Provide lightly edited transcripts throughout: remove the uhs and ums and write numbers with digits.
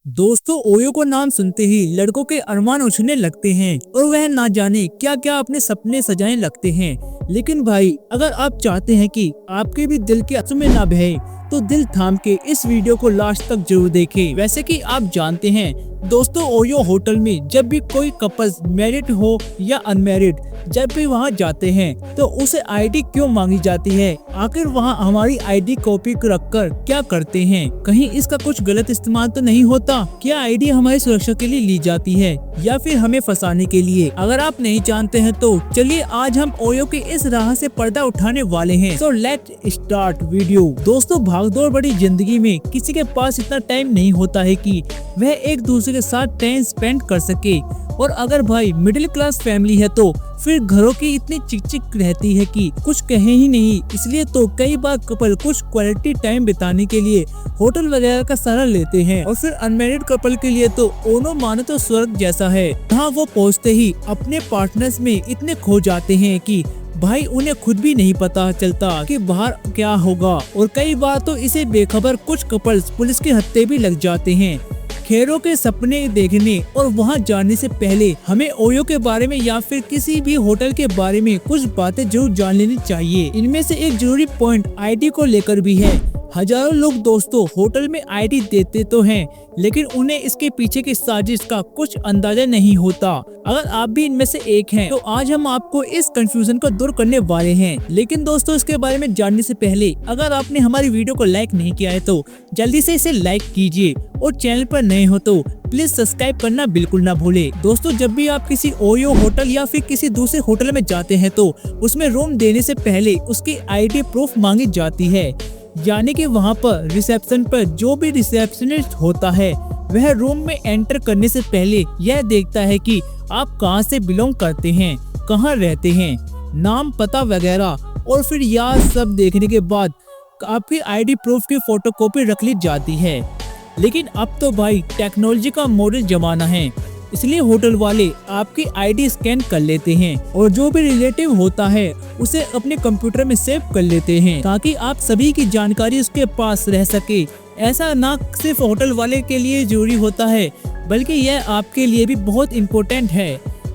दोस्तों ओयो को नाम सुनते ही लड़कों के अरमान उछलने लगते हैं और वह ना जाने क्या क्या अपने सपने सजाने लगते हैं। लेकिन भाई अगर आप चाहते हैं कि आपके भी दिल के आंसू में ना बहे तो दिल थाम के इस वीडियो को लास्ट तक जरूर देखें। वैसे कि आप जानते हैं दोस्तों ओयो होटल में जब भी कोई कपल्स मैरिड हो या अनमैरिड जब भी वहां जाते हैं तो उसे आईडी क्यों मांगी जाती है? आखिर वहां हमारी आईडी कॉपी रखकर क्या करते हैं? कहीं इसका कुछ गलत इस्तेमाल तो नहीं होता? क्या आईडी हमारी सुरक्षा के लिए ली जाती है या फिर हमें फंसाने के लिए? अगर आप नहीं जानते हैं तो चलिए आज हम ओयो के इस राह से पर्दा उठाने वाले हैं। So let start video. दोस्तों भागदौड़ भरी जिंदगी में किसी के पास इतना टाइम नहीं होता है कि वह एक दूसरे के साथ टाइम स्पेंड कर सके। और अगर भाई मिडिल क्लास फैमिली है तो फिर घरों की इतनी चिक रहती है कि कुछ कहे ही नहीं। इसलिए तो कई बार कपल कुछ क्वालिटी टाइम बिताने के लिए होटल वगैरह का सहारा लेते हैं। और फिर अनमैरिड कपल के लिए तो ओनो मानो तो स्वर्ग जैसा है। जहाँ वो पहुँचते ही अपने पार्टनर्स में इतने खो जाते हैं कि भाई उन्हें खुद भी नहीं पता चलता कि बाहर क्या होगा। और कई बार तो इसे बेखबर कुछ कपल्स पुलिस के हत्थे भी लग जाते हैं। खैरों के सपने देखने और वहां जाने से पहले हमें ओयो के बारे में या फिर किसी भी होटल के बारे में कुछ बातें जरूर जान लेनी चाहिए। इनमें से एक जरूरी पॉइंट आईडी को लेकर भी है। हजारों लोग दोस्तों होटल में आईडी देते तो हैं, लेकिन उन्हें इसके पीछे की साजिश का कुछ अंदाजा नहीं होता। अगर आप भी इनमें से एक हैं, तो आज हम आपको इस कंफ्यूजन को दूर करने वाले हैं। लेकिन दोस्तों इसके बारे में जानने से पहले अगर आपने हमारी वीडियो को लाइक नहीं किया है तो जल्दी से इसे लाइक कीजिए और चैनल पर नए हो तो प्लीज सब्सक्राइब करना बिल्कुल ना भूले। दोस्तों जब भी आप किसी ओयो होटल या फिर किसी दूसरे होटल में जाते हैं तो उसमें रूम देने से पहले उसकी आईडी प्रूफ मांगी जाती है। यानी कि वहां पर रिसेप्शन पर जो भी रिसेप्शनिस्ट होता है वह रूम में एंटर करने से पहले यह देखता है कि आप कहां से बिलोंग करते हैं, कहां रहते हैं, नाम पता वगैरह। और फिर यह सब देखने के बाद आपकी आईडी प्रूफ की फोटोकॉपी रख ली जाती है। लेकिन अब तो भाई टेक्नोलॉजी का मॉडर्न जमाना है, इसलिए होटल वाले आपकी आईडी स्कैन कर लेते हैं और जो भी रिलेटिव होता है उसे अपने कंप्यूटर में सेव कर लेते हैं ताकि आप सभी की जानकारी उसके पास रह सके। ऐसा ना सिर्फ होटल वाले के लिए जरूरी होता है बल्कि यह आपके लिए भी बहुत इम्पोर्टेंट है।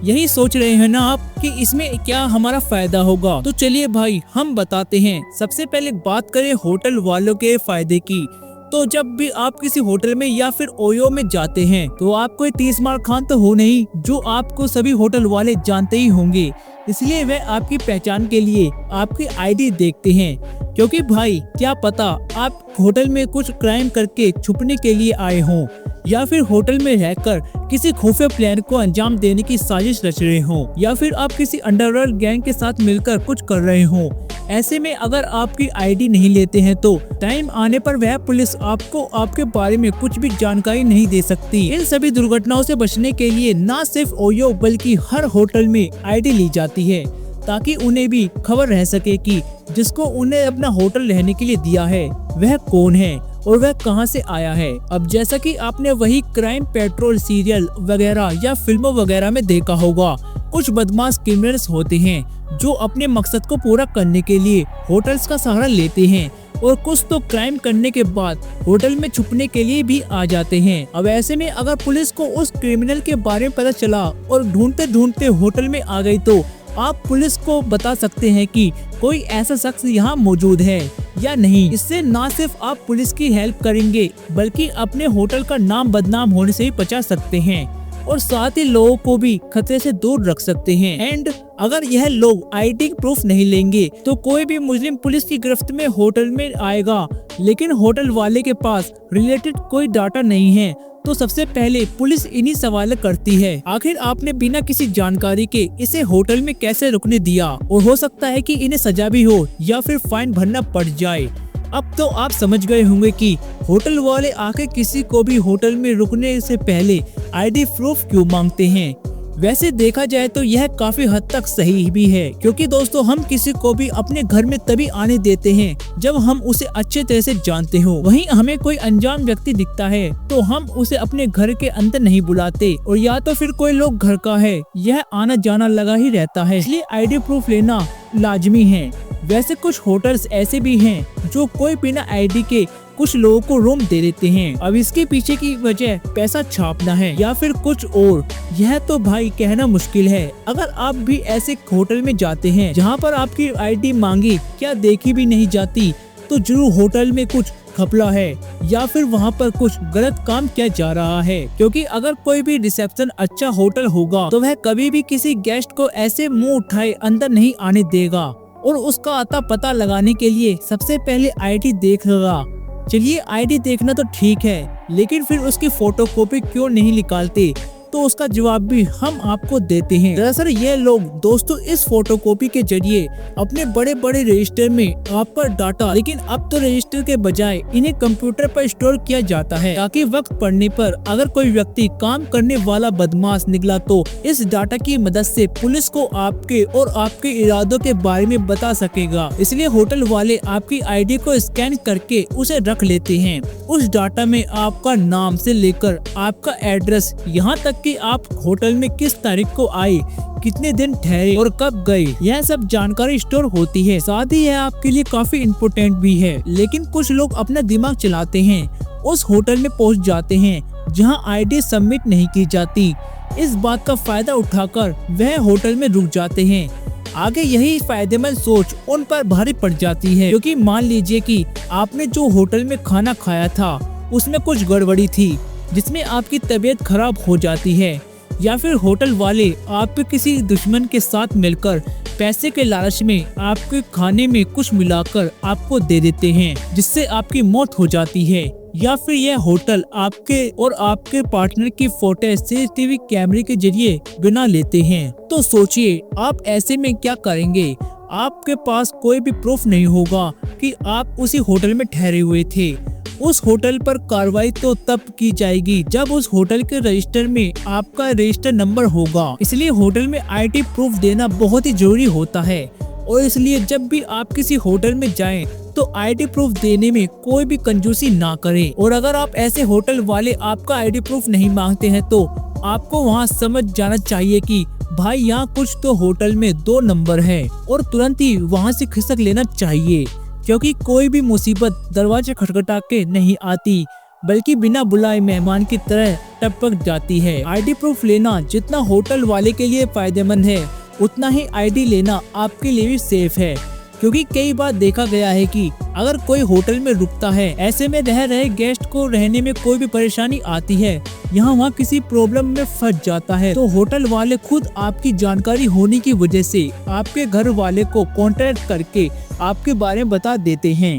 यही सोच रहे हैं ना आप कि इसमें क्या हमारा फायदा होगा? तो चलिए भाई हम बताते हैं। सबसे पहले बात करें होटल वालों के फायदे की। तो जब भी आप किसी होटल में या फिर ओयो में जाते हैं तो आप कोई 30 मार खान तो हो नहीं, जो आपको सभी होटल वाले जानते ही होंगे। इसलिए वे आपकी पहचान के लिए आपकी आईडी देखते हैं, क्योंकि भाई क्या पता आप होटल में कुछ क्राइम करके छुपने के लिए आए हों या फिर होटल में रहकर किसी खुफिया प्लान को अंजाम देने की साजिश रच रहे हों या फिर आप किसी अंडरवर्ल्ड गैंग के साथ मिलकर कुछ कर रहे हों। ऐसे में अगर आपकी आईडी नहीं लेते हैं तो टाइम आने पर वह पुलिस आपको आपके बारे में कुछ भी जानकारी नहीं दे सकती। इन सभी दुर्घटनाओं से बचने के लिए न सिर्फ ओयो बल्कि हर होटल में आईडी ली जाती है ताकि उन्हें भी खबर रह सके कि जिसको उन्हें अपना होटल रहने के लिए दिया है वह कौन है और वह कहां से आया है। अब जैसा कि आपने वही क्राइम पेट्रोल सीरियल वगैरह या फिल्मों वगैरह में देखा होगा, कुछ बदमाश क्रिमिनल्स होते हैं जो अपने मकसद को पूरा करने के लिए होटल्स का सहारा लेते हैं और कुछ तो क्राइम करने के बाद होटल में छुपने के लिए भी आ जाते हैं। अब ऐसे में अगर पुलिस को उस क्रिमिनल के बारे में पता चला और ढूंढते ढूंढते होटल में आ गई तो आप पुलिस को बता सकते हैं कि कोई ऐसा शख्स यहाँ मौजूद है या नहीं। इससे न सिर्फ आप पुलिस की हेल्प करेंगे बल्कि अपने होटल का नाम बदनाम होने से भी बचा सकते हैं और साथ ही लोगों को भी खतरे से दूर रख सकते हैं। एंड अगर यह लोग आईडी प्रूफ नहीं लेंगे तो कोई भी मुस्लिम पुलिस की गिरफ्त में होटल में आएगा, लेकिन होटल वाले के पास रिलेटेड कोई डाटा नहीं है तो सबसे पहले पुलिस इन्हीं सवाल करती है। आखिर आपने बिना किसी जानकारी के इसे होटल में कैसे रुकने दिया? और हो सकता है कि इन्हें सजा भी हो या फिर फाइन भरना पड़ जाए। अब तो आप समझ गए होंगे कि होटल वाले आके किसी को भी होटल में रुकने से पहले आईडी प्रूफ क्यों मांगते हैं। वैसे देखा जाए तो यह काफी हद तक सही भी है, क्योंकि दोस्तों हम किसी को भी अपने घर में तभी आने देते हैं जब हम उसे अच्छे तरह से जानते हो। वहीं हमें कोई अनजान व्यक्ति दिखता है तो हम उसे अपने घर के अंदर नहीं बुलाते, और या तो फिर कोई लोग घर का है, यह आना जाना लगा ही रहता है, इसलिए आईडी प्रूफ लेना लाजमी है। वैसे कुछ होटल्स ऐसे भी हैं जो कोई बिना आईडी के कुछ लोगों को रूम दे देते हैं। अब इसके पीछे की वजह पैसा छापना है या फिर कुछ और, यह तो भाई कहना मुश्किल है। अगर आप भी ऐसे होटल में जाते हैं जहाँ पर आपकी आईडी मांगी क्या देखी भी नहीं जाती, तो जरूर होटल में कुछ घपला है या फिर वहाँ पर कुछ गलत काम किया जा रहा है। क्योंकि अगर कोई भी रिसेप्शन अच्छा होटल होगा तो वह कभी भी किसी गेस्ट को ऐसे मुंह उठाए अंदर नहीं आने देगा और उसका अता पता लगाने के लिए सबसे पहले आईडी देखेगा। चलिए आईडी देखना तो ठीक है, लेकिन फिर उसकी फोटोकॉपी क्यों नहीं निकालते, तो उसका जवाब भी हम आपको देते हैं। दरअसल ये लोग दोस्तों इस फोटोकॉपी के जरिए अपने बड़े बड़े रजिस्टर में आपका डाटा, लेकिन अब तो रजिस्टर के बजाय इन्हें कंप्यूटर पर स्टोर किया जाता है, ताकि वक्त पड़ने पर अगर कोई व्यक्ति काम करने वाला बदमाश निकला तो इस डाटा की मदद से पुलिस को आपके और आपके इरादों के बारे में बता सकेगा। इसलिए होटल वाले आपकी आईडी को स्कैन करके उसे रख लेते हैं। उस डाटा में आपका नाम से लेकर आपका एड्रेस, यहाँ तक कि आप होटल में किस तारीख को आए, कितने दिन ठहरे और कब गए, यह सब जानकारी स्टोर होती है। साथ ही यह आपके लिए काफी इम्पोर्टेंट भी है। लेकिन कुछ लोग अपना दिमाग चलाते हैं, उस होटल में पहुंच जाते हैं जहां आईडी सबमिट नहीं की जाती। इस बात का फायदा उठाकर वह होटल में रुक जाते हैं। आगे यही फायदेमंद सोच उन पर भारी पड़ जाती है, क्योंकि मान लीजिए कि आपने जो होटल में खाना खाया था उसमें कुछ गड़बड़ी थी जिसमें आपकी तबीयत खराब हो जाती है, या फिर होटल वाले आपके किसी दुश्मन के साथ मिलकर पैसे के लालच में आपके खाने में कुछ मिलाकर आपको दे देते हैं जिससे आपकी मौत हो जाती है, या फिर यह होटल आपके और आपके पार्टनर की फोटो सीसीटीवी कैमरे के जरिए बना लेते हैं। तो सोचिए आप ऐसे में क्या करेंगे। आपके पास कोई भी प्रूफ नहीं होगा कि आप उसी होटल में ठहरे हुए थे। उस होटल पर कार्रवाई तो तब की जाएगी जब उस होटल के रजिस्टर में आपका रजिस्टर नंबर होगा। इसलिए होटल में आईडी प्रूफ देना बहुत ही जरूरी होता है, और इसलिए जब भी आप किसी होटल में जाएं तो आईडी प्रूफ देने में कोई भी कंजूसी ना करें। और अगर आप ऐसे होटल वाले आपका आईडी प्रूफ नहीं मांगते हैं तो आपको वहां समझ जाना चाहिए कि भाई यहाँ कुछ तो होटल में 2 नंबर है, और तुरंत ही वहाँ से खिसक लेना चाहिए। क्योंकि कोई भी मुसीबत दरवाजे खटखटा के नहीं आती, बल्कि बिना बुलाए मेहमान की तरह टपक जाती है। आईडी प्रूफ लेना जितना होटल वाले के लिए फायदेमंद है, उतना ही आईडी लेना आपके लिए भी सेफ है। क्योंकि कई बार देखा गया है कि अगर कोई होटल में रुकता है, ऐसे में रह रहे गेस्ट को रहने में कोई भी परेशानी आती है, यहाँ वहाँ किसी प्रॉब्लम में फंस जाता है, तो होटल वाले खुद आपकी जानकारी होने की वजह से आपके घर वाले को कांटेक्ट करके आपके बारे में बता देते हैं।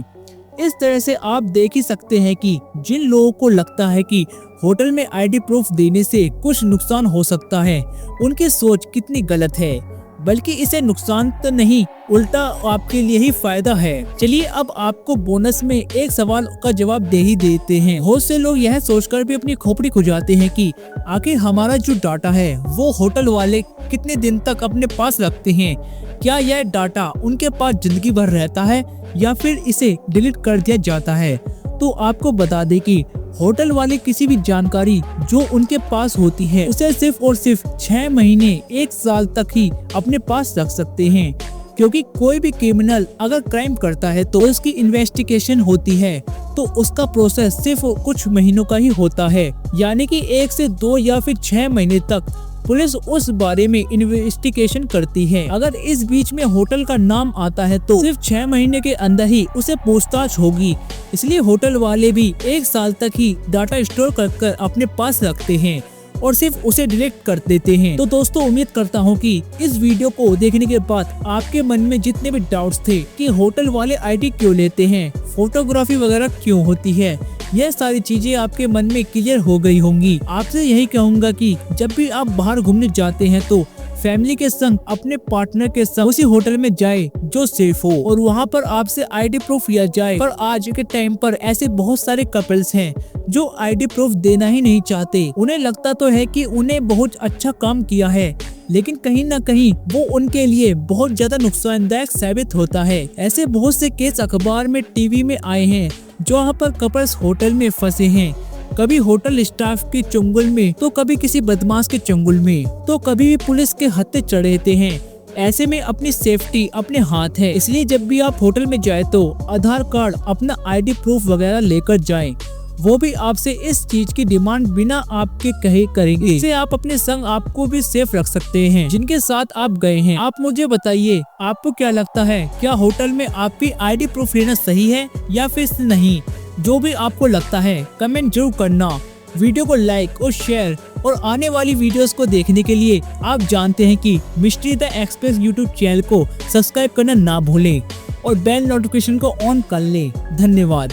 इस तरह से आप देख ही सकते हैं कि जिन लोगों को लगता है कि होटल में आईडी प्रूफ देने से कुछ नुकसान हो सकता है, उनकी सोच कितनी गलत है। बल्कि इसे नुकसान तो नहीं, उल्टा आपके लिए ही फायदा है। चलिए अब आपको बोनस में एक सवाल का जवाब दे ही देते हैं। बहुत से लोग यह सोचकर भी अपनी खोपड़ी खुजाते हैं कि आखिर हमारा जो डाटा है वो होटल वाले कितने दिन तक अपने पास रखते हैं। क्या यह डाटा उनके पास जिंदगी भर रहता है या फिर इसे डिलीट कर दिया जाता है। तो आपको बता दें कि होटल वाले किसी भी जानकारी जो उनके पास होती है उसे सिर्फ और सिर्फ 6 महीने 1 साल तक ही अपने पास रख सकते हैं। क्योंकि कोई भी क्रिमिनल अगर क्राइम करता है तो उसकी इन्वेस्टिगेशन होती है, तो उसका प्रोसेस सिर्फ कुछ महीनों का ही होता है। यानी कि 1 से 2 या फिर 6 महीने तक पुलिस उस बारे में इन्वेस्टिगेशन करती है। अगर इस बीच में होटल का नाम आता है तो सिर्फ 6 महीने के अंदर ही उसे पूछताछ होगी। इसलिए होटल वाले भी 1 साल तक ही डाटा स्टोर कर अपने पास रखते हैं और सिर्फ उसे डिलीट कर देते हैं। तो दोस्तों उम्मीद करता हूँ कि इस वीडियो को देखने के बाद आपके मन में जितने भी डाउट्स थे कि होटल वाले आईडी क्यों लेते हैं, फोटोग्राफी वगैरह क्यों होती है, यह सारी चीजें आपके मन में क्लियर हो गई होंगी। आपसे यही कहूँगा कि जब भी आप बाहर घूमने जाते हैं तो फैमिली के संग अपने पार्टनर के संग उसी होटल में जाए जो सेफ हो और वहाँ पर आपसे आईडी प्रूफ लिया जाए। पर आज के टाइम पर ऐसे बहुत सारे कपल्स हैं जो आईडी प्रूफ देना ही नहीं चाहते। उन्हें लगता तो है कि उन्हें बहुत अच्छा काम किया है, लेकिन कहीं ना कहीं वो उनके लिए बहुत ज्यादा नुकसानदायक साबित होता है। ऐसे बहुत से केस अखबार में, टीवी में आए हैं जहाँ पर कपल्स होटल में फंसे हैं, कभी होटल स्टाफ के चंगुल में तो कभी किसी बदमाश के चंगुल में, तो कभी भी पुलिस के हत्थे चढ़ेते हैं। ऐसे में अपनी सेफ्टी अपने हाथ है, इसलिए जब भी आप होटल में जाए तो आधार कार्ड, अपना ID प्रूफ वगैरह लेकर जाएं। वो भी आपसे इस चीज की डिमांड बिना आपके कहे करेंगे। इससे आप अपने संग आपको भी सेफ रख सकते हैं जिनके साथ आप गए हैं। आप मुझे बताइए, आपको क्या लगता है, क्या होटल में आपकी ID प्रूफ लेना सही है या फिर नहीं? जो भी आपको लगता है कमेंट जरूर करना। वीडियो को लाइक और शेयर, और आने वाली वीडियोस को देखने के लिए आप जानते हैं कि mystery the express YouTube channel को सब्सक्राइब करना ना भूलें और बेल नोटिफिकेशन को ऑन कर लें। धन्यवाद।